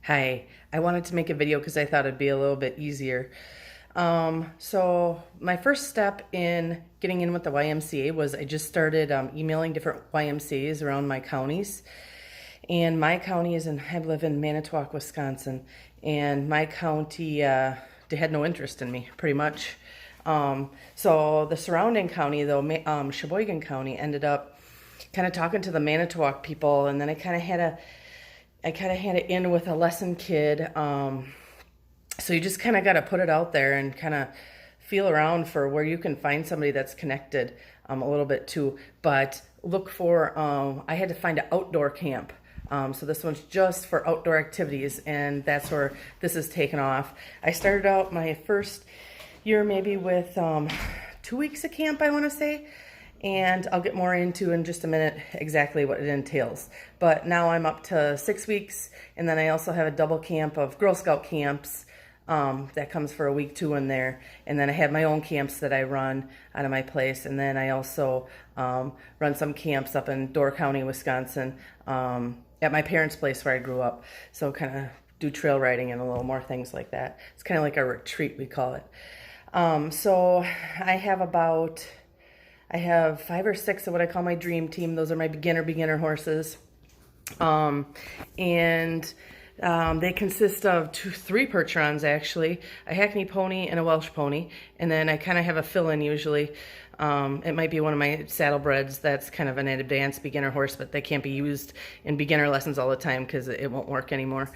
Hi, I wanted to make a video because I thought it'd be a little bit easier. So my first step in getting in with the YMCA was I just started emailing different YMCAs around my counties. And my county I live in Manitowoc, Wisconsin, and my county, they had no interest in me, pretty much. So the surrounding county, though, Sheboygan County, ended up kind of talking to the Manitowoc people, and then I kind of had it in with a lesson kid. So you just kind of got to put it out there and kind of feel around for where you can find somebody that's connected a little bit too. But look for, I had to find an outdoor camp. So this one's just for outdoor activities, and that's where this is taken off. I started out my first year maybe with 2 weeks of camp, I want to say. And I'll get more into in just a minute exactly what it entails. But now I'm up to 6 weeks, and then I also have a double camp of Girl Scout camps that comes for a week too in there. And then I have my own camps that I run out of my place. And then I also run some camps up in Door County, Wisconsin, at my parents' place where I grew up. So kind of do trail riding and a little more things like that. It's kind of like a retreat, we call it. So I have 5 or 6 of what I call my dream team. Those are my beginner horses. They consist of 3 Percherons, actually, a Hackney pony and a Welsh pony. And then I kind of have a fill-in usually. It might be one of my saddlebreds that's kind of an advanced beginner horse, but they can't be used in beginner lessons all the time because it won't work anymore.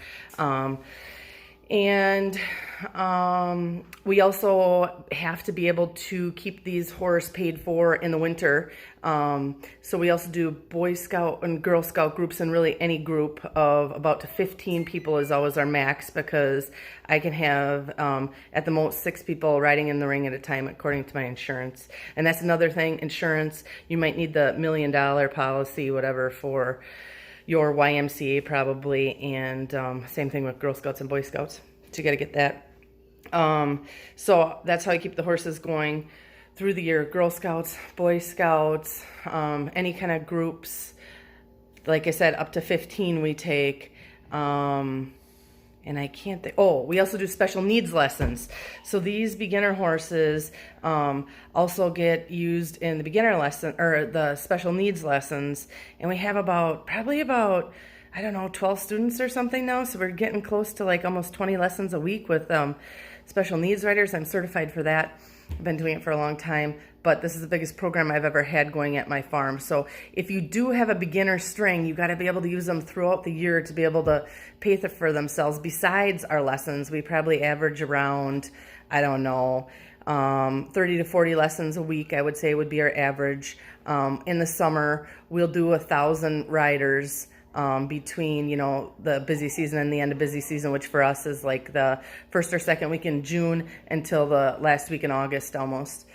We also have to be able to keep these horses paid for in the winter. So we also do Boy Scout and Girl Scout groups, and really any group of about to 15 people is always our max, because I can have at the most 6 people riding in the ring at a time according to my insurance. And that's another thing, insurance. You might need the $1 million policy, whatever, for your YMCA probably, and same thing with Girl Scouts and Boy Scouts. So you got to get that. So that's how you keep the horses going through the year. Girl Scouts, Boy Scouts, any kind of groups. Like I said, up to 15 we take. And I can't think. Oh, we also do special needs lessons. So these beginner horses also get used in the beginner lesson or the special needs lessons. And we have probably about, I don't know, 12 students or something now. So we're getting close to like almost 20 lessons a week with special needs riders. I'm certified for that. I've been doing it for a long time, but this is the biggest program I've ever had going at my farm. So if you do have a beginner string, you got to be able to use them throughout the year to be able to pay for themselves. Besides our lessons, we probably average around, I don't know, 30 to 40 lessons a week, I would say would be our average. In the summer, we'll do 1,000 riders between, the busy season and the end of busy season, which for us is like the first or second week in June until the last week in August almost.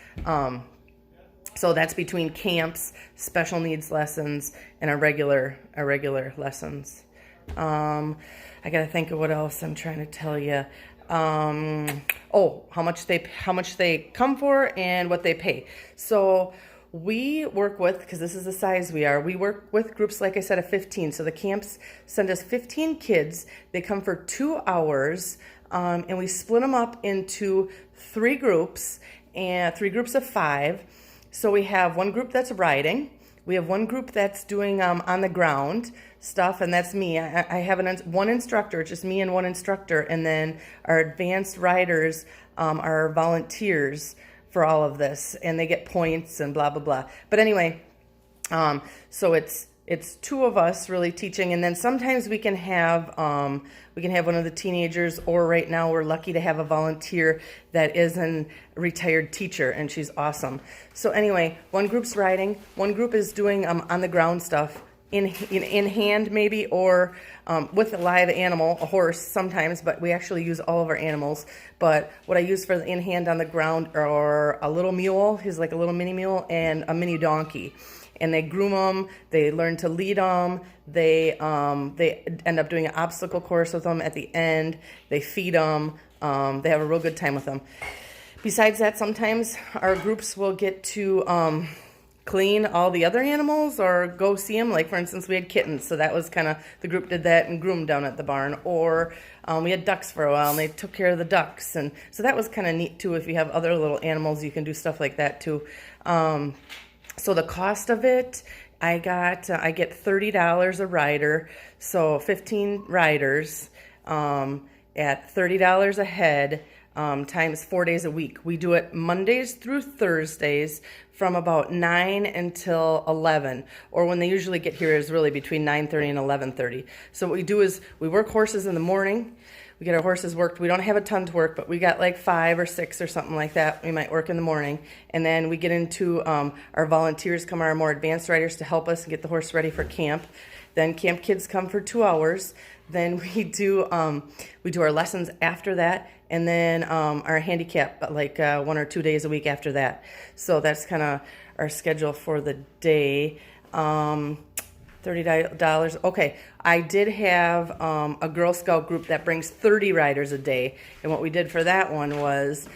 So that's between camps, special needs lessons, and our regular lessons. I gotta think of what else I'm trying to tell you. How much they come for and what they pay. So we work with, because this is the size we work with groups, like I said, of 15. So the camps send us 15 kids. They come for 2 hours, and we split them up into 3 groups, and 3 groups of 5. So we have one group that's riding. We have one group that's doing on the ground stuff, and that's me. I have one instructor, just me and one instructor, and then our advanced riders are volunteers for all of this, and they get points and blah blah blah. But anyway, so it's 2 of us really teaching, and then sometimes we can have one of the teenagers, or right now we're lucky to have a volunteer that is a retired teacher, and she's awesome. So anyway, one group's riding, one group is doing on the ground stuff in hand maybe, or with a live animal, a horse sometimes, but we actually use all of our animals. But what I use for the in hand on the ground are a little mule, he's like a little mini mule, and a mini donkey. And they groom them, they learn to lead them, they end up doing an obstacle course with them at the end, they feed them, they have a real good time with them. Besides that, sometimes our groups will get to clean all the other animals or go see them. Like, for instance, we had kittens, so that was kind of, the group did that and groomed down at the barn. Or we had ducks for a while, and they took care of the ducks. And so that was kind of neat, too. If you have other little animals, you can do stuff like that, too. So the cost of it, I get $30 a rider, so 15 riders at $30 a head, times 4 days a week. We do it Mondays through Thursdays from about 9 until 11, or when they usually get here is really between 9:30 and 11:30. So what we do is we work horses in the morning. We get our horses worked. We don't have a ton to work, but we got like 5 or 6 or something like that. We might work in the morning. And then we get into our volunteers come, our more advanced riders, to help us and get the horse ready for camp. Then camp kids come for 2 hours. Then we do our lessons after that. And then our handicap, like 1 or 2 days a week after that. So that's kind of our schedule for the day. $30. Okay, I did have a Girl Scout group that brings 30 riders a day. And what we did for that one was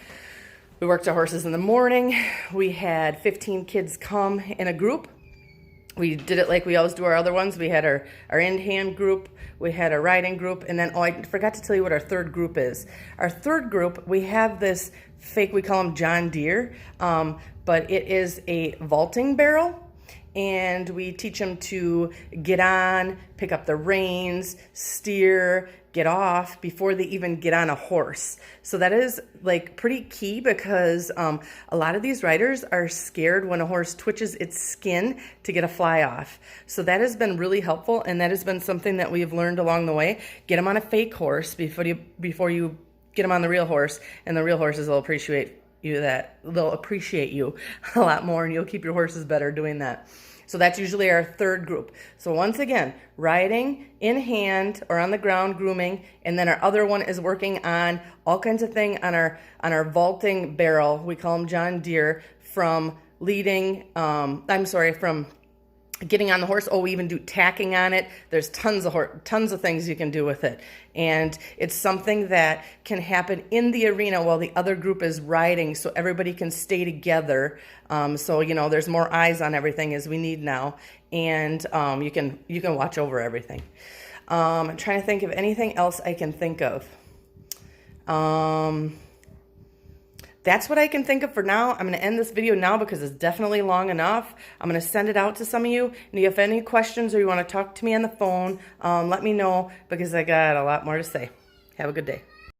we worked our horses in the morning. We had 15 kids come in a group. We did it like we always do our other ones. We had our in-hand group, we had our riding group, and then, oh, I forgot to tell you what our third group is. Our third group, we have this fake, we call them John Deere, but it is a vaulting barrel. And we teach them to get on, pick up the reins, steer, get off before they even get on a horse. So that is like pretty key, because a lot of these riders are scared when a horse twitches its skin to get a fly off. So that has been really helpful, and that has been something that we've learned along the way. Get them on a fake horse before you get them on the real horse, and the real horses will appreciate they'll appreciate you a lot more, and you'll keep your horses better doing that. So that's usually our third group. So once again, riding, in hand, or on the ground grooming, and then our other one is working on all kinds of things on our vaulting barrel. We call them John Deere, from from getting on the horse. Oh, we even do tacking on it. There's tons of things you can do with it. And it's something that can happen in the arena while the other group is riding, so everybody can stay together. So, there's more eyes on everything as we need now. And you can watch over everything. I'm trying to think of anything else I can think of. That's what I can think of for now. I'm going to end this video now because it's definitely long enough. I'm going to send it out to some of you. And if you have any questions or you want to talk to me on the phone, let me know, because I got a lot more to say. Have a good day.